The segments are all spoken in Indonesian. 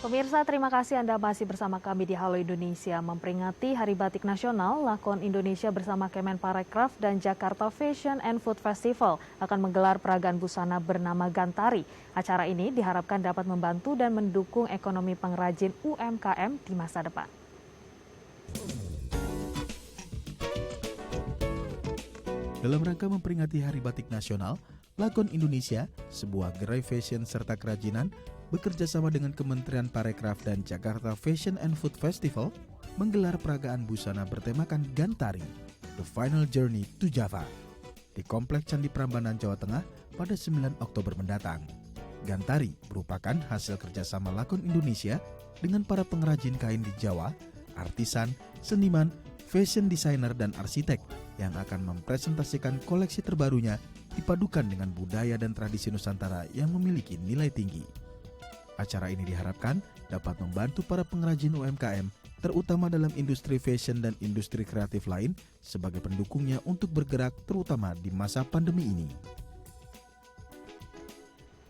Pemirsa, terima kasih Anda masih bersama kami di Halo Indonesia. Memperingati Hari Batik Nasional, Lakon Indonesia bersama Kemenparekraf dan Jakarta Fashion and Food Festival akan menggelar peragaan busana bernama Gantari. Acara ini diharapkan dapat membantu dan mendukung ekonomi pengrajin UMKM di masa depan. Dalam rangka memperingati Hari Batik Nasional, Lakon Indonesia, sebuah gerai fashion serta kerajinan, bekerja sama dengan Kementerian Parekraf dan Jakarta Fashion and Food Festival menggelar peragaan busana bertemakan Gantari, The Final Journey to Java, di Kompleks Candi Prambanan, Jawa Tengah pada 9 Oktober mendatang. Gantari merupakan hasil kerjasama Lakon Indonesia dengan para pengrajin kain di Jawa, artisan, seniman, fashion designer, dan arsitek yang akan mempresentasikan koleksi terbarunya dipadukan dengan budaya dan tradisi Nusantara yang memiliki nilai tinggi. Acara ini diharapkan dapat membantu para pengrajin UMKM, terutama dalam industri fashion dan industri kreatif lain, sebagai pendukungnya untuk bergerak terutama di masa pandemi ini.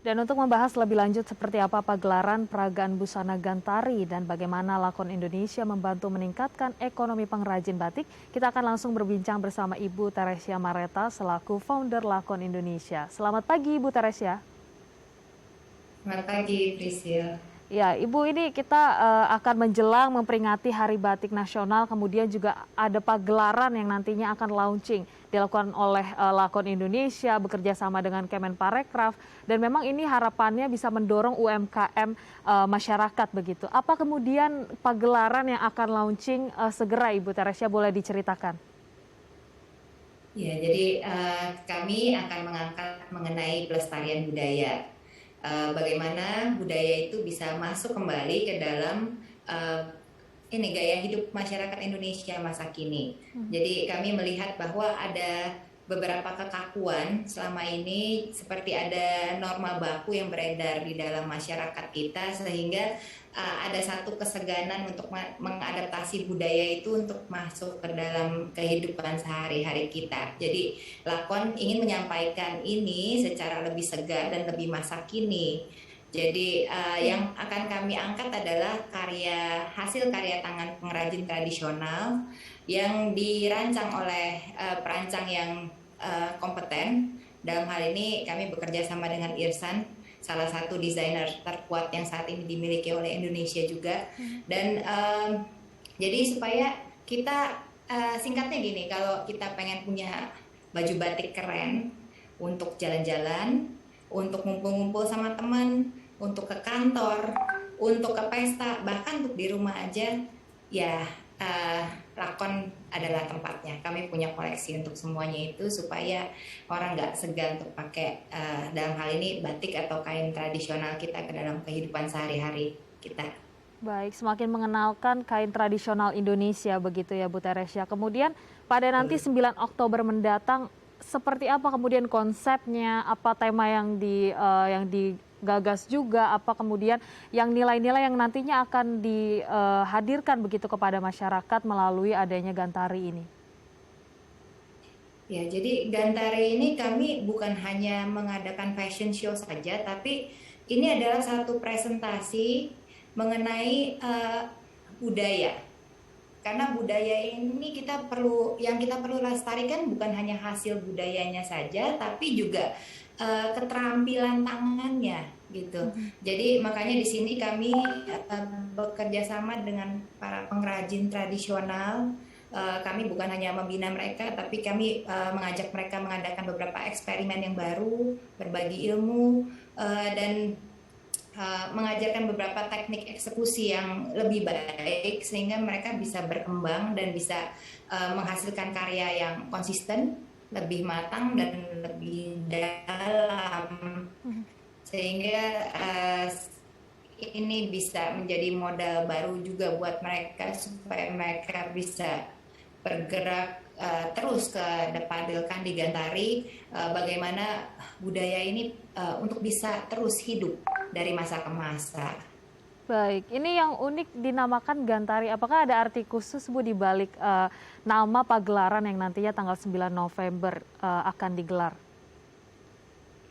Dan untuk membahas lebih lanjut seperti apa pagelaran peragaan busana Gantari dan bagaimana Lakon Indonesia membantu meningkatkan ekonomi pengrajin batik, kita akan langsung berbincang bersama Ibu Teresia Mareta selaku founder Lakon Indonesia. Selamat pagi Ibu Teresia. Selamat pagi, Priscil. Ya, Ibu, ini kita akan menjelang memperingati Hari Batik Nasional, kemudian juga ada pagelaran yang nantinya akan launching dilakukan oleh Lakon Indonesia bekerja sama dengan Kemenparekraf, dan memang ini harapannya bisa mendorong UMKM masyarakat begitu. Apa kemudian pagelaran yang akan launching segera, Ibu Teresia, boleh diceritakan? Ya, jadi kami akan mengangkat mengenai pelestarian budaya. Bagaimana budaya itu bisa masuk kembali ke dalam gaya hidup masyarakat Indonesia masa kini. Jadi kami melihat bahwa ada beberapa kekakuan selama ini, seperti ada norma baku yang beredar di dalam masyarakat kita, sehingga ada satu keseganan untuk mengadaptasi budaya itu untuk masuk ke dalam kehidupan sehari-hari kita. Jadi Lakon ingin menyampaikan ini secara lebih segar dan lebih masa kini. Jadi yang akan kami angkat adalah hasil karya tangan pengrajin tradisional yang dirancang oleh perancang yang kompeten. Dalam hal ini kami bekerja sama dengan Irsan, salah satu desainer terkuat yang saat ini dimiliki oleh Indonesia juga. Dan jadi supaya kita singkatnya gini, kalau kita pengen punya baju batik keren untuk jalan-jalan, untuk ngumpul-ngumpul sama teman, untuk ke kantor, untuk ke pesta, bahkan untuk di rumah aja, ya Lakon adalah tempatnya. Kami punya koleksi untuk semuanya itu supaya orang nggak segan untuk pakai dalam hal ini batik atau kain tradisional kita ke dalam kehidupan sehari-hari kita. Baik, semakin mengenalkan kain tradisional Indonesia begitu ya Bu Teresia. Kemudian pada nanti 9 Oktober mendatang, seperti apa kemudian konsepnya, apa tema yang digagas juga, apa kemudian yang nilai-nilai yang nantinya akan dihadirkan begitu kepada masyarakat melalui adanya Gantari ini? Ya, jadi Gantari ini kami bukan hanya mengadakan fashion show saja, tapi ini adalah satu presentasi mengenai budaya. Karena budaya ini kita perlu lestarikan bukan hanya hasil budayanya saja, tapi juga keterampilan tangannya gitu. Jadi makanya di sini kami bekerja sama dengan para pengrajin tradisional. Kami bukan hanya membina mereka, tapi kami mengajak mereka mengadakan beberapa eksperimen yang baru, berbagi ilmu, dan mengajarkan beberapa teknik eksekusi yang lebih baik sehingga mereka bisa berkembang dan bisa menghasilkan karya yang konsisten, lebih matang dan lebih dalam, sehingga ini bisa menjadi modal baru juga buat mereka supaya mereka bisa bergerak terus ke depan di Gantari, bagaimana budaya ini untuk bisa terus hidup dari masa ke masa. Baik, ini yang unik dinamakan Gantari. Apakah ada arti khusus Bu di balik nama pagelaran yang nantinya tanggal 9 November akan digelar?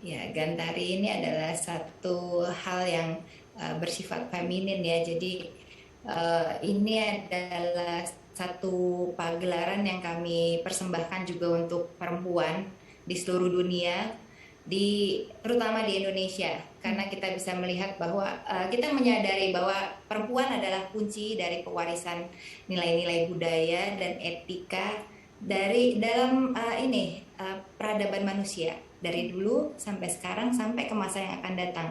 Ya, Gantari ini adalah satu hal yang bersifat feminin ya. Jadi ini adalah satu pagelaran yang kami persembahkan juga untuk perempuan di seluruh dunia, terutama di Indonesia, karena kita bisa melihat bahwa kita menyadari bahwa perempuan adalah kunci dari pewarisan nilai-nilai budaya dan etika dalam peradaban manusia dari dulu sampai sekarang sampai ke masa yang akan datang.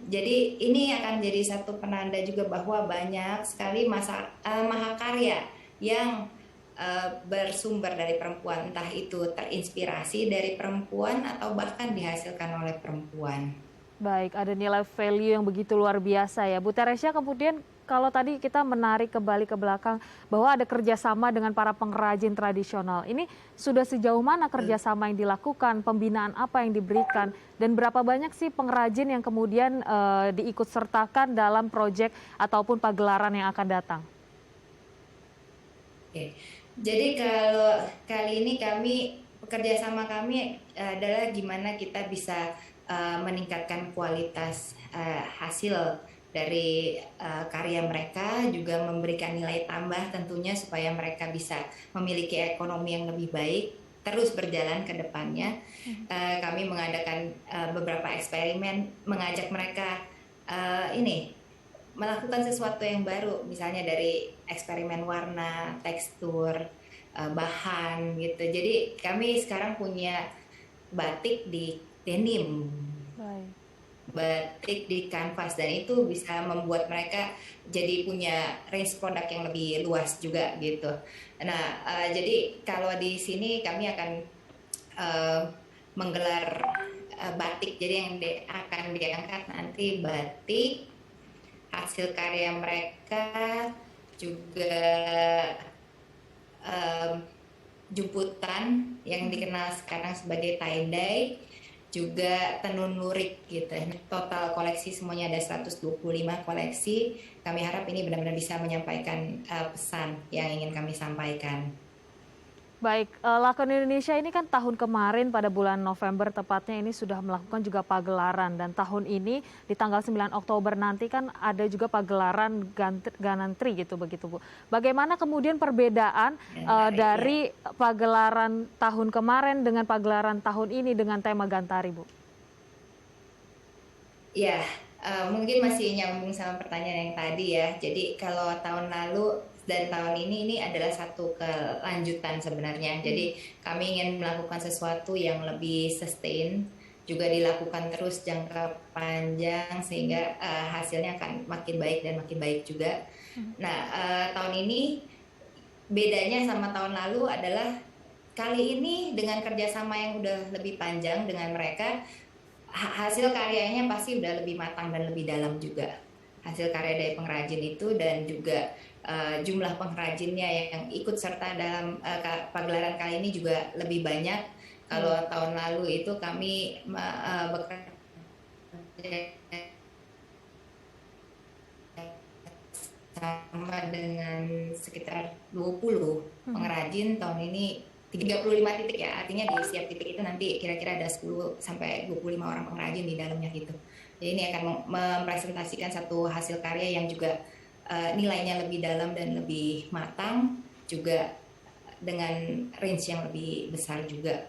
Jadi ini akan jadi satu penanda juga bahwa banyak sekali mahakarya yang bersumber dari perempuan, entah itu terinspirasi dari perempuan atau bahkan dihasilkan oleh perempuan. Baik, ada nilai value yang begitu luar biasa ya. Bu Teresia, kemudian kalau tadi kita menarik kembali ke belakang bahwa ada kerjasama dengan para pengrajin tradisional. Ini sudah sejauh mana kerjasama yang dilakukan, pembinaan apa yang diberikan, dan berapa banyak sih pengrajin yang kemudian diikut sertakan dalam proyek ataupun pagelaran yang akan datang? Oke. Jadi kalau kali ini kerjasama kami adalah gimana kita bisa meningkatkan kualitas hasil dari karya mereka, juga memberikan nilai tambah tentunya supaya mereka bisa memiliki ekonomi yang lebih baik, terus berjalan ke depannya. Kami mengadakan beberapa eksperimen, mengajak mereka melakukan sesuatu yang baru, misalnya dari eksperimen warna, tekstur, bahan gitu. Jadi kami sekarang punya batik di denim, batik di kanvas, dan itu bisa membuat mereka jadi punya range produk yang lebih luas juga gitu. Nah, jadi kalau di sini kami akan menggelar batik, jadi yang akan diangkat nanti batik, hasil karya mereka, juga jumputan yang dikenal sekarang sebagai tie-dye, juga tenun lurik gitu. Total koleksi semuanya ada 125 koleksi. Kami harap ini benar-benar bisa menyampaikan pesan yang ingin kami sampaikan. Baik, Lakon Indonesia ini kan tahun kemarin pada bulan November tepatnya ini sudah melakukan juga pagelaran, dan tahun ini di tanggal 9 Oktober nanti kan ada juga pagelaran Ganantri gitu begitu Bu. Bagaimana kemudian perbedaan dari pagelaran tahun kemarin dengan pagelaran tahun ini dengan tema Gantari Bu? Ya, mungkin masih nyambung sama pertanyaan yang tadi ya. Jadi kalau tahun lalu dan tahun ini adalah satu kelanjutan sebenarnya. Jadi kami ingin melakukan sesuatu yang lebih sustain, juga dilakukan terus jangka panjang sehingga hasilnya akan makin baik dan makin baik juga. Nah, tahun ini bedanya sama tahun lalu adalah kali ini dengan kerjasama yang udah lebih panjang dengan mereka, hasil karyanya pasti udah lebih matang dan lebih dalam juga. Hasil karya dari pengrajin itu, dan juga jumlah pengrajinnya yang ikut serta dalam pagelaran kali ini juga lebih banyak. Kalau tahun lalu itu kami bekerja sama dengan sekitar 20 pengrajin, tahun ini 35 titik ya, artinya di setiap titik itu nanti kira-kira ada 10 sampai 25 orang pengrajin di dalamnya gitu. Jadi ini akan mempresentasikan satu hasil karya yang juga nilainya lebih dalam dan lebih matang, juga dengan range yang lebih besar juga.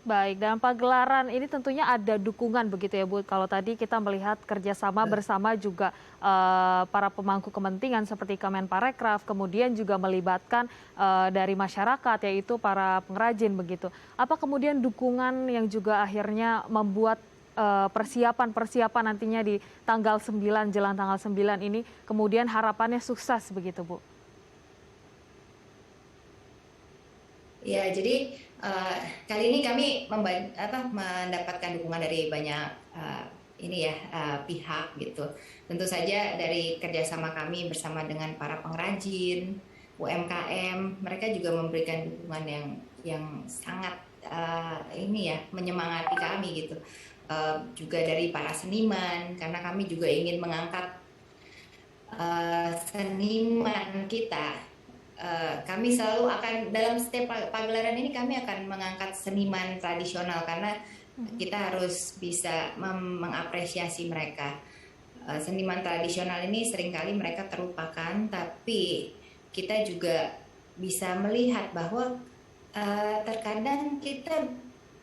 Baik, dalam pagelaran ini tentunya ada dukungan begitu ya Bu. Kalau tadi kita melihat kerjasama bersama juga para pemangku kepentingan seperti Kemenparekraf, kemudian juga melibatkan dari masyarakat yaitu para pengrajin begitu. Apa kemudian dukungan yang juga akhirnya membuat persiapan nantinya di tanggal 9, jelang tanggal 9 ini kemudian harapannya sukses begitu Bu? Ya, jadi kali ini kami mendapatkan dukungan dari banyak pihak gitu. Tentu saja dari kerjasama kami bersama dengan para pengrajin, UMKM, mereka juga memberikan dukungan yang sangat menyemangati kami gitu. Juga dari para seniman, karena kami juga ingin mengangkat seniman kita. Kami selalu akan dalam setiap pagelaran ini kami akan mengangkat seniman tradisional, karena kita harus bisa mengapresiasi mereka. seniman tradisional ini seringkali mereka terlupakan, tapi kita juga bisa melihat bahwa terkadang kita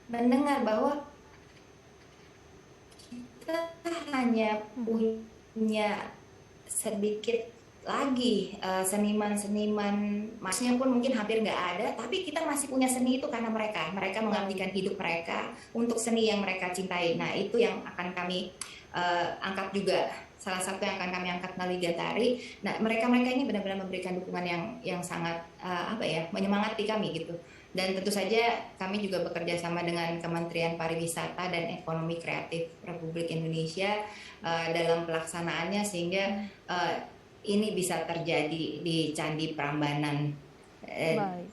mendengar bahwa kita hanya punya sedikit lagi seniman-seniman, maksudnya pun mungkin hampir nggak ada, tapi kita masih punya seni itu karena mereka mengabdikan hidup mereka untuk seni yang mereka cintai. Nah, itu yang akan kami angkat juga, salah satu yang akan kami angkat melalui Gantari. Nah, mereka ini benar-benar memberikan dukungan yang sangat menyemangati kami gitu. Dan tentu saja kami juga bekerja sama dengan Kementerian Pariwisata dan Ekonomi Kreatif Republik Indonesia dalam pelaksanaannya, sehingga ini bisa terjadi di Candi Prambanan.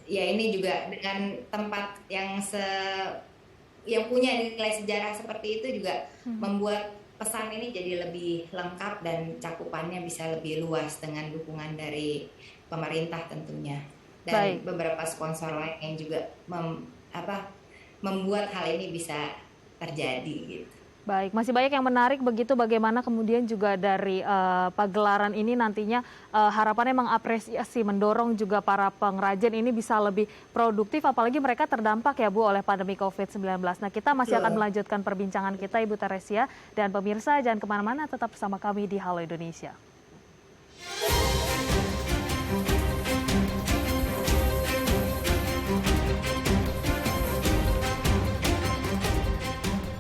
Ya, ini juga dengan tempat yang punya nilai sejarah seperti itu juga membuat pesan ini jadi lebih lengkap dan cakupannya bisa lebih luas dengan dukungan dari pemerintah tentunya. Dan beberapa sponsor lain yang juga membuat hal ini bisa terjadi gitu. Baik, masih banyak yang menarik begitu, bagaimana kemudian juga dari pagelaran ini nantinya harapannya mengapresiasi, mendorong juga para pengrajin ini bisa lebih produktif, apalagi mereka terdampak ya Bu oleh pandemi COVID-19. Nah, kita masih akan melanjutkan perbincangan kita Ibu Teresia, dan pemirsa jangan kemana-mana, tetap bersama kami di Halo Indonesia.